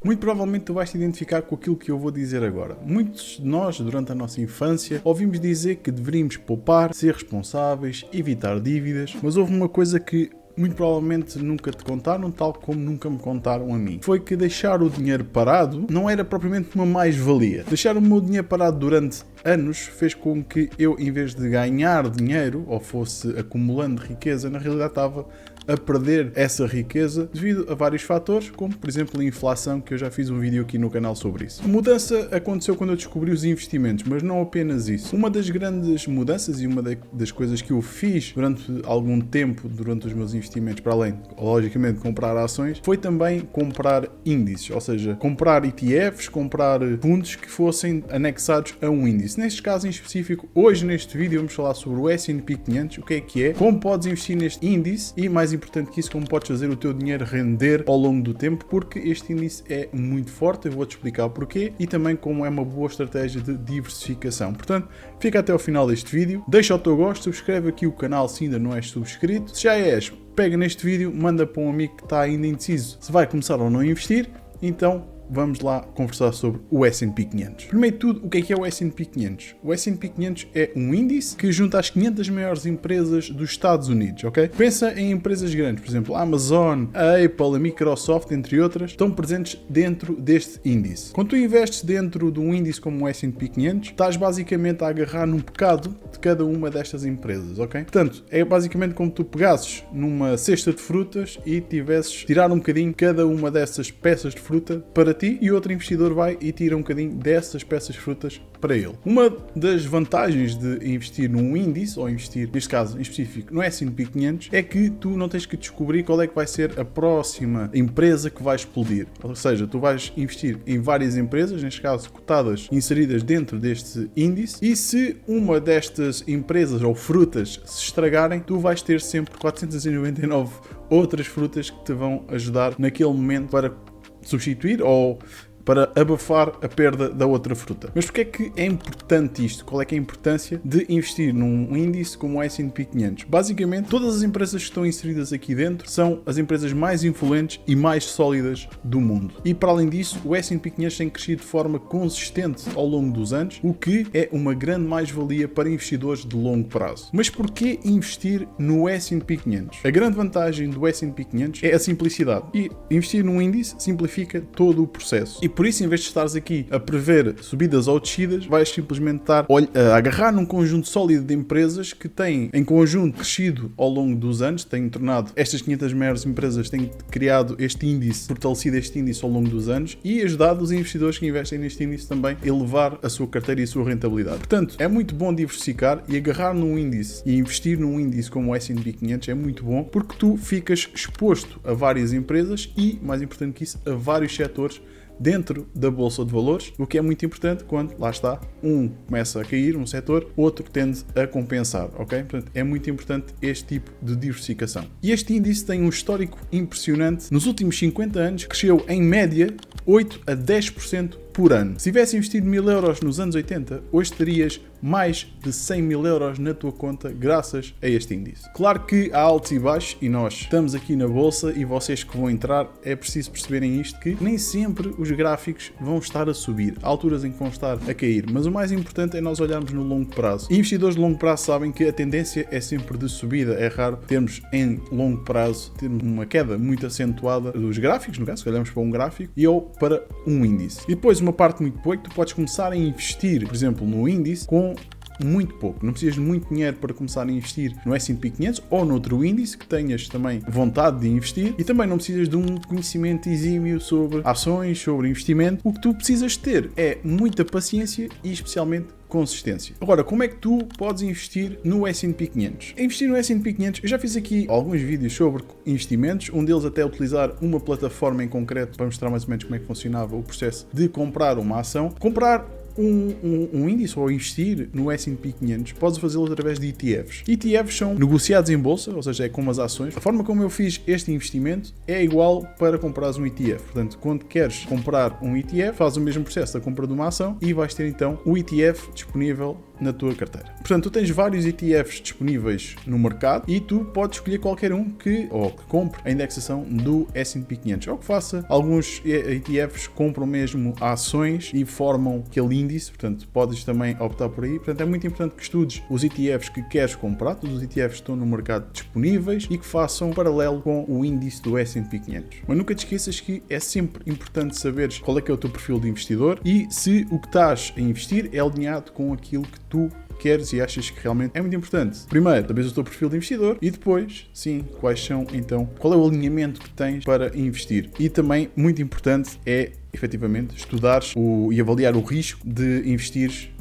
Muito provavelmente tu vais te identificar com aquilo que eu vou dizer agora. Muitos de nós, durante a nossa infância, ouvimos dizer que deveríamos poupar, ser responsáveis, evitar dívidas, mas houve uma coisa que muito provavelmente nunca te contaram, tal como nunca me contaram a mim. Foi que deixar o dinheiro parado não era propriamente uma mais-valia. Deixar o meu dinheiro parado durante anos fez com que eu, em vez de ganhar dinheiro, ou fosse acumulando riqueza, na realidade estava a perder essa riqueza devido a vários fatores, como por exemplo a inflação, que eu já fiz um vídeo aqui no canal sobre isso. A mudança aconteceu quando eu descobri os investimentos, mas não apenas isso. Uma das grandes mudanças e uma das coisas que eu fiz durante algum tempo, durante os meus investimentos, para além, logicamente, de comprar ações, foi também comprar índices, ou seja, comprar ETFs, comprar fundos que fossem anexados a um índice. Neste caso em específico, hoje neste vídeo vamos falar sobre o S&P 500, o que é, como podes investir neste índice e, mais importante que isso, como podes fazer o teu dinheiro render ao longo do tempo, porque este índice é muito forte, eu vou-te explicar porquê e também como é uma boa estratégia de diversificação. Portanto, fica até ao final deste vídeo, deixa o teu gosto, subscreve aqui o canal se ainda não és subscrito, se já és, pega neste vídeo, manda para um amigo que está ainda indeciso se vai começar ou não a investir, então vamos lá conversar sobre o S&P 500. Primeiro de tudo, o que é o S&P 500? O S&P 500 é um índice que junta as 500 maiores empresas dos Estados Unidos, ok? Pensa em empresas grandes, por exemplo, a Amazon, a Apple, a Microsoft, entre outras, estão presentes dentro deste índice. Quando tu investes dentro de um índice como o S&P 500, estás basicamente a agarrar num bocado de cada uma destas empresas, ok? Portanto, é basicamente como tu pegasses numa cesta de frutas e tivesses tirar um bocadinho cada uma dessas peças de fruta para ti e outro investidor vai e tira um bocadinho dessas peças de frutas para ele. Uma das vantagens de investir num índice, ou investir, neste caso em específico, no S&P 500, é que tu não tens que descobrir qual é que vai ser a próxima empresa que vai explodir. Ou seja, tu vais investir em várias empresas, neste caso cotadas, inseridas dentro deste índice, e se uma destas empresas ou frutas se estragarem, tu vais ter sempre 499 outras frutas que te vão ajudar naquele momento para substituir ou para abafar a perda da outra fruta. Mas porquê é que é importante isto? Qual é que é a importância de investir num índice como o S&P 500? Basicamente, todas as empresas que estão inseridas aqui dentro são as empresas mais influentes e mais sólidas do mundo. E para além disso, o S&P 500 tem crescido de forma consistente ao longo dos anos, o que é uma grande mais-valia para investidores de longo prazo. Mas porquê investir no S&P 500? A grande vantagem do S&P 500 é a simplicidade. E investir num índice simplifica todo o processo. E por isso, em vez de estares aqui a prever subidas ou descidas, vais simplesmente estar a agarrar num conjunto sólido de empresas que têm, em conjunto, crescido ao longo dos anos, têm tornado estas 500 maiores empresas, têm criado este índice, fortalecido este índice ao longo dos anos e ajudado os investidores que investem neste índice também a elevar a sua carteira e a sua rentabilidade. Portanto, é muito bom diversificar e agarrar num índice e investir num índice como o S&P 500 é muito bom porque tu ficas exposto a várias empresas e, mais importante que isso, a vários setores dentro da Bolsa de Valores, o que é muito importante quando, lá está, um começa a cair, um setor, outro tende a compensar, ok? Portanto, é muito importante este tipo de diversificação. E este índice tem um histórico impressionante. Nos últimos 50 anos, cresceu em média 8 a 10% por ano. Se tivesse investido 1000 euros nos anos 80, hoje terias mais de 100 mil euros na tua conta graças a este índice. Claro que há altos e baixos e nós estamos aqui na bolsa e vocês que vão entrar é preciso perceberem isto que nem sempre os gráficos vão estar a subir. Há alturas em que vão estar a cair, mas o mais importante é nós olharmos no longo prazo. E investidores de longo prazo sabem que a tendência é sempre de subida. É raro termos em longo prazo termos uma queda muito acentuada dos gráficos, no caso, se olhamos para um gráfico e ou para um índice. E depois uma parte muito boa é que tu podes começar a investir, por exemplo, no índice com muito pouco. Não precisas de muito dinheiro para começar a investir no S&P 500 ou noutro índice que tenhas também vontade de investir e também não precisas de um conhecimento exímio sobre ações, sobre investimento. O que tu precisas ter é muita paciência e especialmente consistência. Agora, como é que tu podes investir no S&P 500? Investir no S&P 500, eu já fiz aqui alguns vídeos sobre investimentos, um deles até utilizar uma plataforma em concreto para mostrar mais ou menos como é que funcionava o processo de comprar uma ação. Comprar um índice ou investir no S&P 500, podes fazê-lo através de ETFs. ETFs são negociados em bolsa, ou seja, é como as ações. A forma como eu fiz este investimento é igual para comprares um ETF. Portanto, quando queres comprar um ETF, faz o mesmo processo da compra de uma ação e vais ter então o ETF disponível na tua carteira. Portanto, tu tens vários ETFs disponíveis no mercado e tu podes escolher qualquer um que compre a indexação do S&P 500 ou que faça. Alguns ETFs compram mesmo ações e formam aquele índice, portanto, podes também optar por aí. Portanto, é muito importante que estudes os ETFs que queres comprar, todos os ETFs estão no mercado disponíveis e que façam paralelo com o índice do S&P 500. Mas nunca te esqueças que é sempre importante saberes qual é que é o teu perfil de investidor e se o que estás a investir é alinhado com aquilo que tu queres e achas que realmente é muito importante. Primeiro, talvez o teu perfil de investidor e depois, sim, qual é o alinhamento que tens para investir. E também, muito importante, é efetivamente estudares e avaliar o risco de investir,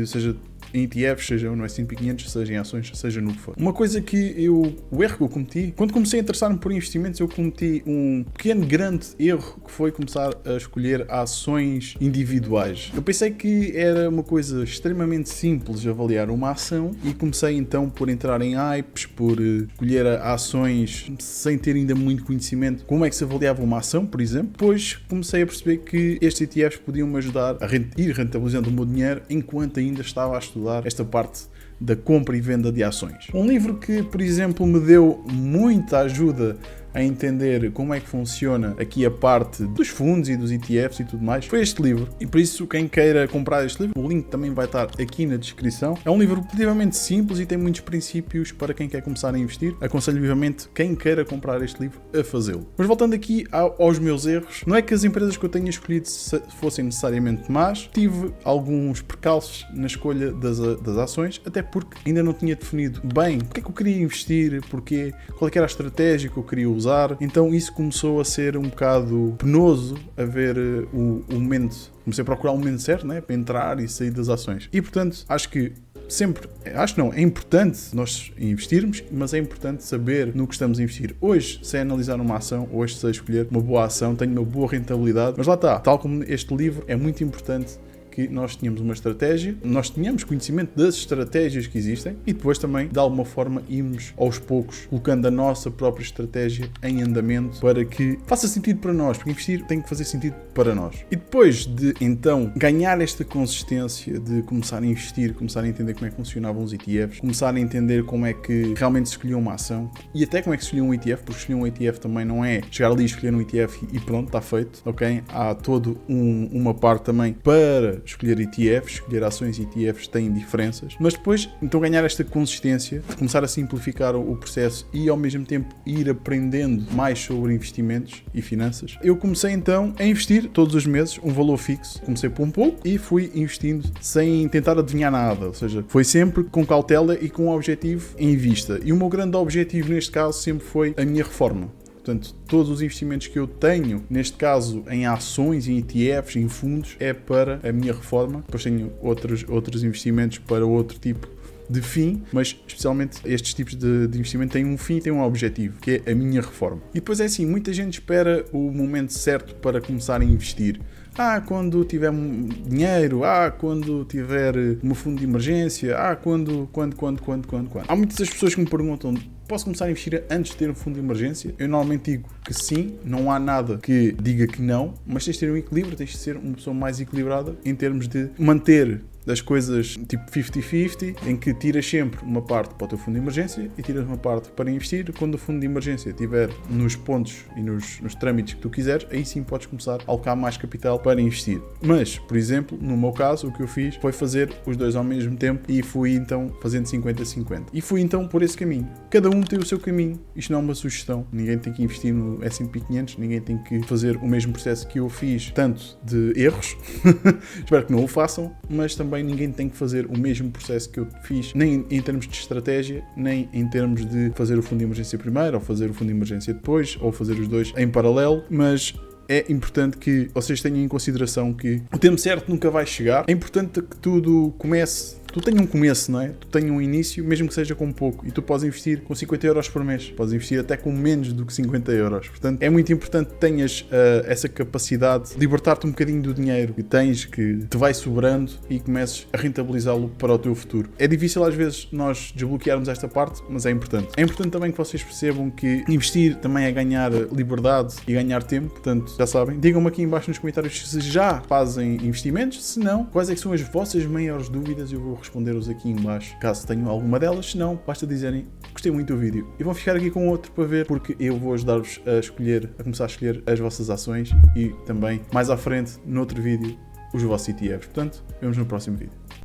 seja em ETFs, seja no S&P 500, seja em ações, seja no que for. Uma coisa o erro que eu cometi, quando comecei a interessar-me por investimentos, eu cometi um pequeno, grande erro, que foi começar a escolher ações individuais. Eu pensei que era uma coisa extremamente simples avaliar uma ação e comecei então por entrar em hypes, por escolher ações sem ter ainda muito conhecimento como é que se avaliava uma ação, por exemplo. Depois comecei a perceber que estes ETFs podiam me ajudar a ir rentabilizando o meu dinheiro enquanto ainda estava a estudar esta parte da compra e venda de ações. Um livro que, por exemplo, me deu muita ajuda a entender como é que funciona aqui a parte dos fundos e dos ETFs e tudo mais, foi este livro. E por isso, quem queira comprar este livro, o link também vai estar aqui na descrição. É um livro relativamente simples e tem muitos princípios para quem quer começar a investir. Aconselho vivamente quem queira comprar este livro a fazê-lo. Mas voltando aqui aos meus erros, não é que as empresas que eu tenha escolhido fossem necessariamente más, tive alguns percalços na escolha das ações, até porque ainda não tinha definido bem porque é que eu queria investir, qual é que era a estratégia que eu queria usar. Então isso começou a ser um bocado penoso a ver o momento. Comecei a procurar o momento certo, né, para entrar e sair das ações. E portanto, é importante nós investirmos, mas é importante saber no que estamos a investir. Hoje sei analisar uma ação, hoje sei escolher uma boa ação, tenho uma boa rentabilidade, mas lá está, tal como este livro, é muito importante que nós tenhamos uma estratégia, nós tenhamos conhecimento das estratégias que existem e depois também, de alguma forma, irmos aos poucos colocando a nossa própria estratégia em andamento para que faça sentido para nós, porque investir tem que fazer sentido para nós. E depois de, então, ganhar esta consistência de começar a investir, começar a entender como é que funcionavam os ETFs, começar a entender como é que realmente se escolhia uma ação e até como é que se escolhia um ETF, porque escolher um ETF também não é chegar ali, escolher um ETF e pronto, está feito, ok? Há todo uma parte também para escolher ETFs, escolher ações e ETFs têm diferenças, mas depois então ganhar esta consistência, de começar a simplificar o processo e ao mesmo tempo ir aprendendo mais sobre investimentos e finanças. Eu comecei então a investir todos os meses um valor fixo, comecei por um pouco e fui investindo sem tentar adivinhar nada, ou seja, foi sempre com cautela e com um objetivo em vista. E o meu grande objetivo neste caso sempre foi a minha reforma. Portanto, todos os investimentos que eu tenho, neste caso em ações, em ETFs, em fundos, é para a minha reforma. Depois tenho outros investimentos para outro tipo de fim, mas especialmente estes tipos de investimento têm um fim e têm um objetivo, que é a minha reforma. E depois é assim, muita gente espera o momento certo para começar a investir. Quando tiver dinheiro, quando tiver um fundo de emergência, quando. Há muitas das pessoas que me perguntam: posso começar a investir antes de ter um fundo de emergência? Eu normalmente digo que sim, não há nada que diga que não, mas tens de ter um equilíbrio, tens de ser uma pessoa mais equilibrada em termos de manter das coisas tipo 50-50, em que tiras sempre uma parte para o teu fundo de emergência e tiras uma parte para investir. Quando o fundo de emergência estiver nos pontos e nos trâmites que tu quiseres, aí sim podes começar a alocar mais capital para investir. Mas, por exemplo, no meu caso, o que eu fiz foi fazer os dois ao mesmo tempo e fui então fazendo 50-50. E fui então por esse caminho. Cada um tem o seu caminho. Isto não é uma sugestão. Ninguém tem que investir no S&P 500, ninguém tem que fazer o mesmo processo que eu fiz, tanto de erros, espero que não o façam, mas também ninguém tem que fazer o mesmo processo que eu fiz, nem em termos de estratégia, nem em termos de fazer o fundo de emergência primeiro, ou fazer o fundo de emergência depois, ou fazer os dois em paralelo, mas é importante que vocês tenham em consideração que o tempo certo nunca vai chegar. É importante que tudo comece tu tenhas um começo, não é? Tu tenhas um início, mesmo que seja com pouco, e tu podes investir com 50 euros por mês, podes investir até com menos do que 50 euros. Portanto, é muito importante que tenhas essa capacidade de libertar-te um bocadinho do dinheiro que tens, que te vai sobrando, e comeces a rentabilizá-lo para o teu futuro. É difícil às vezes nós desbloquearmos esta parte, mas é importante. É importante também que vocês percebam que investir também é ganhar liberdade e ganhar tempo. Portanto, já sabem, digam-me aqui em baixo nos comentários se já fazem investimentos, se não, quais é que são as vossas maiores dúvidas, eu vou responder-vos aqui em baixo, caso tenham alguma delas. Se não, basta dizerem gostei muito do vídeo, e vão ficar aqui com outro para ver, porque eu vou ajudar-vos a começar a escolher as vossas ações e também mais à frente, noutro vídeo, os vossos ETFs. Portanto, vemos no próximo vídeo.